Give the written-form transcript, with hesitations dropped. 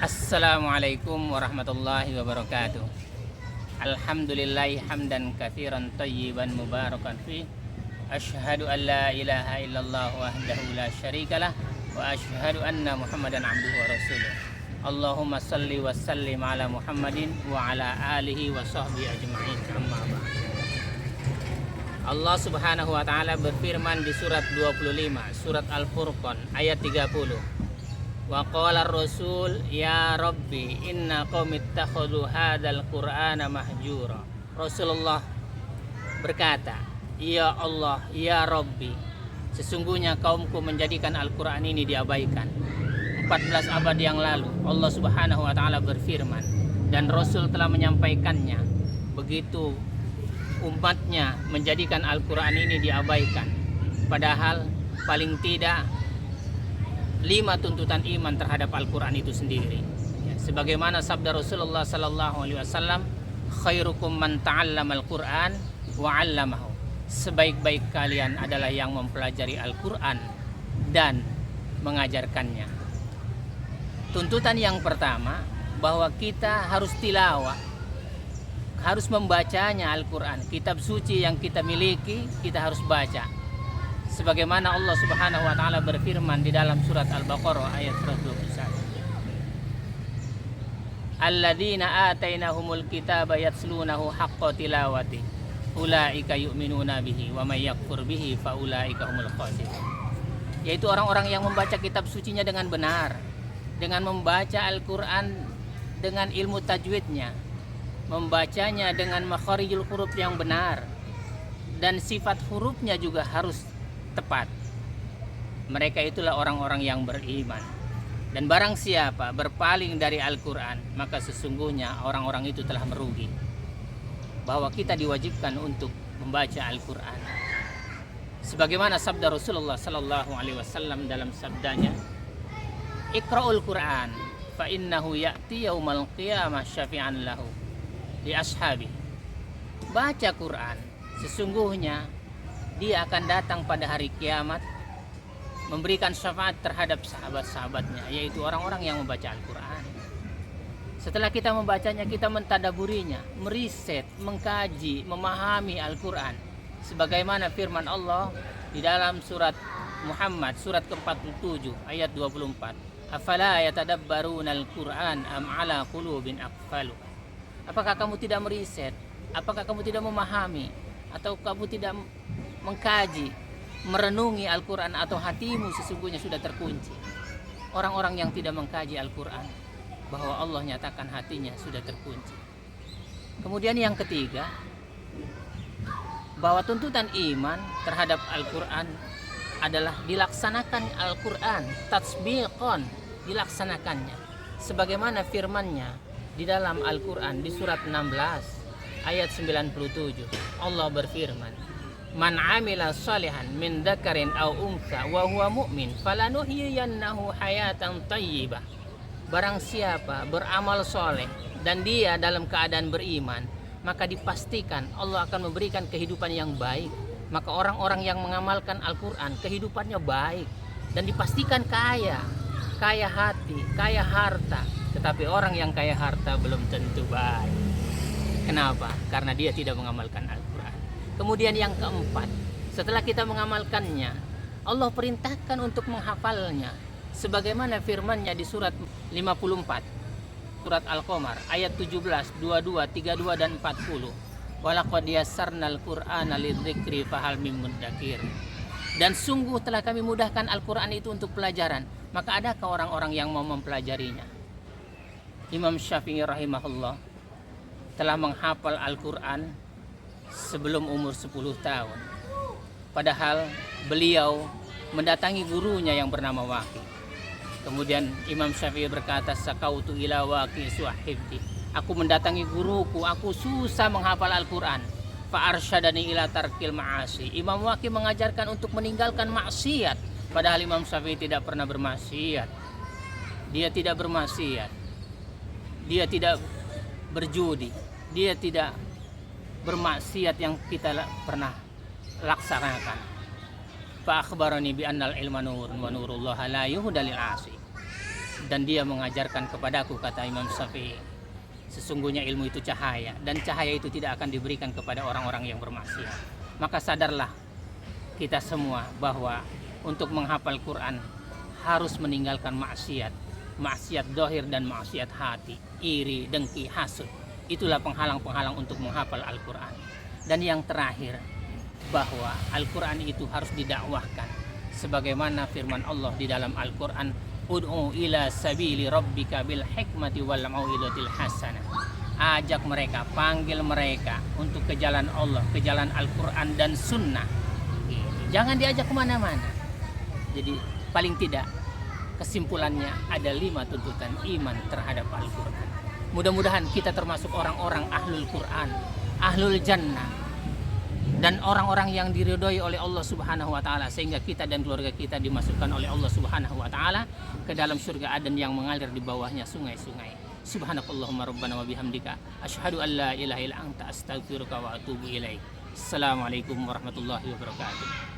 Assalamualaikum warahmatullahi wabarakatuh. Alhamdulillahi hamdan katsiran thayyiban mubarakan fi. Asyhadu an la ilaha illallah wahdahu la syarikalah wa asyhadu anna Muhammadan abduhu wa rasuluh. Allahumma salli wa sallim ala Muhammadin wa ala alihi wa sahbihi ajma'in. Amma ba'd. Allah Subhanahu wa taala berfirman di surat 25, surat Al-Furqan ayat 30. Wa qala ar-rasul ya rabbi inna qaumi ittakhadhu hadzal qur'ana mahjura. Rasulullah berkata, ya Allah, ya Rabbi, sesungguhnya kaumku menjadikan Al-Qur'an ini diabaikan. 14 abad yang lalu Allah Subhanahu wa taala berfirman dan Rasul telah menyampaikannya. Begitu umatnya menjadikan Al-Qur'an ini diabaikan, padahal paling tidak 5 tuntutan iman terhadap Al-Quran itu sendiri. Sebagaimana sabda Rasulullah sallallahu alaihi wasallam, khairukum man ta'allama al-Quran wa 'allamahu. Sebaik-baik kalian adalah yang mempelajari Al-Quran dan mengajarkannya. Tuntutan yang pertama bahwa kita harus tilawah, harus membacanya Al-Quran. Kitab suci yang kita miliki kita harus baca. Sebagaimana Allah Subhanahu wa taala berfirman di dalam surat Al-Baqarah ayat 121. Alladzina atainahumul kitaba yatslunahu haqqa tilawati ulaika yu'minuna bihi wa may yakfur bihi fa ulaika humul khasirun. Yaitu orang-orang yang membaca kitab sucinya dengan benar, dengan membaca Al-Qur'an dengan ilmu tajwidnya, membacanya dengan makharijul huruf yang benar, dan sifat hurufnya juga harus tepat. Mereka itulah orang-orang yang beriman. Dan barang siapa berpaling dari Al-Quran, maka sesungguhnya orang-orang itu telah merugi. Bahwa kita diwajibkan untuk membaca Al-Quran. Sebagaimana sabda Rasulullah sallallahu alaihi wasallam dalam sabdanya, Iqra'ul Quran fa innahu ya'ti yaumal qiyamah syafi'an lahu li ashabi. Baca Quran, sesungguhnya dia akan datang pada hari kiamat memberikan syafaat terhadap sahabat-sahabatnya, yaitu orang-orang yang membaca Al-Quran. Setelah kita membacanya, kita mentadaburinya, meriset, mengkaji, memahami Al-Quran. Sebagaimana firman Allah di dalam surat Muhammad, surat ke-47 ayat 24. Afala yatadabbaruna al-Quran am ala qulubin aqfalu. Apakah kamu tidak meriset? Apakah kamu tidak memahami? Atau kamu tidak mengkaji, merenungi Al-Quran, atau hatimu sesungguhnya sudah terkunci? Orang-orang yang tidak mengkaji Al-Quran, bahwa Allah nyatakan hatinya sudah terkunci. Kemudian yang ketiga, bahwa tuntutan iman terhadap Al-Quran adalah dilaksanakan Al-Quran, tatsbiqan, dilaksanakannya. Sebagaimana firmannya di dalam Al-Quran di surat 16 ayat 97, Allah berfirman, Man amila salihan min dzakarin aw untha wa huwa mu'min falanuhyiyannahu hayatan thayyibah. Barang siapa beramal soleh dan dia dalam keadaan beriman, maka dipastikan Allah akan memberikan kehidupan yang baik. Maka orang-orang yang mengamalkan Al-Quran kehidupannya baik dan dipastikan kaya, kaya hati, kaya harta. Tetapi orang yang kaya harta belum tentu baik. Kenapa? Karena dia tidak mengamalkan Al-Quran. Kemudian yang keempat, setelah kita mengamalkannya, Allah perintahkan untuk menghafalnya. Sebagaimana firman-Nya di surat 54, surat Al-Qamar ayat 17, 22, 32 dan 40. Walaqad yassarnal Qur'ana lidzikri fahal mim muddakir. Dan sungguh telah kami mudahkan Al-Qur'an itu untuk pelajaran, maka adakah orang-orang yang mau mempelajarinya? Imam Syafi'i rahimahullah telah menghafal Al-Qur'an sebelum umur 10 tahun. Padahal beliau mendatangi gurunya yang bernama Waqi. Kemudian Imam Syafi'i berkata, Sakautu ila Waqi suahibdi. Aku mendatangi guruku, aku susah menghafal Al-Quran. Fa arsyadani ila tarkil ma'asi. Imam Waqi mengajarkan untuk meninggalkan maksiat. Padahal Imam Syafi'i tidak pernah bermaksiat. Dia tidak bermaksiat. Dia tidak berjudi. Dia tidak bermaksiat yang kita pernah laksanakan. Fa akhbarani bi annal ilma nurun wa nurullah la yuhda lil 'asi. dan dia mengajarkan kepadaku, kata Imam Syafi'i, sesungguhnya ilmu itu cahaya, dan cahaya itu tidak akan diberikan kepada orang-orang yang bermaksiat. Maka sadarlah kita semua bahwa untuk menghafal Quran harus meninggalkan maksiat, maksiat dohir dan maksiat hati, iri, dengki, hasud. Itulah penghalang-penghalang untuk menghafal Al-Quran. Dan yang terakhir, bahwa Al-Quran itu harus didakwahkan sebagaimana firman Allah di dalam Al-Quran, ud'u ila sabili rabbika bil hikmati wal mau'izatil hasanah. Ajak mereka, panggil mereka untuk ke jalan Allah, ke jalan Al-Quran dan Sunnah. Jangan diajak kemana-mana. Jadi paling tidak kesimpulannya ada 5 tuntutan iman terhadap Al-Quran. Mudah-mudahan kita termasuk orang-orang ahlul Quran, ahlul jannah, dan orang-orang yang diridhoi oleh Allah Subhanahu wa taala, sehingga kita dan keluarga kita dimasukkan oleh Allah Subhanahu wa taala ke dalam surga Aden yang mengalir di bawahnya sungai-sungai. Subhanakallahumma rabbana wa bihamdika asyhadu an la ilaha illa anta astaghfiruka wa atubu ilaik. Assalamualaikum warahmatullahi wabarakatuh.